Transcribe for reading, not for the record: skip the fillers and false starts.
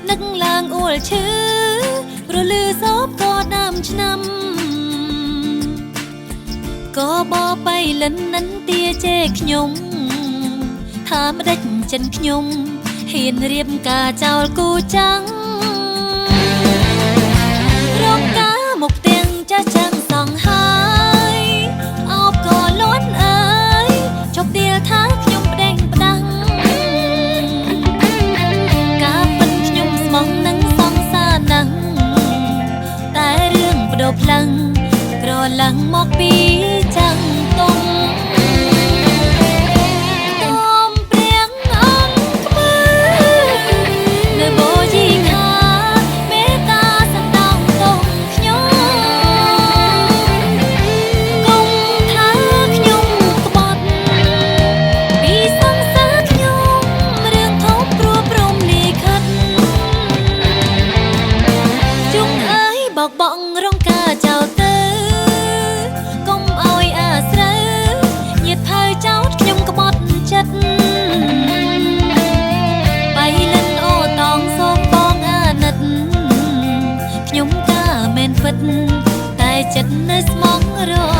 នឹកឡើងអួលឈឺរលឺសោបក៏ដើមឆ្នាំក៏បបៃលិននិនទាចេខ្ញុំថាម្ដេចចិនខ្ញុំហ៊ានរៀបការចោលគូចាំងរងការមកទាំងចាស់ចាំងសងហើយអោបក៏លន់អើយជប់ដៀលថាខ្ញុំប្តេងផ្ដាំងការពិនខ្ញុំស្មោះនឹងសងសាណាស់តែរឿងបដូរផ្លឹងក្រឡើងមកពីចាំងទុំបងរងការចោលទៅកុំអោយអាស្រូវញាតផៅចោតខ្ញុំក្បត់ចិត្តបៃលិនអូតងសូមបងអាណិតខ្ញុំការមែនពិតតែចិត្តនៅស្មងរ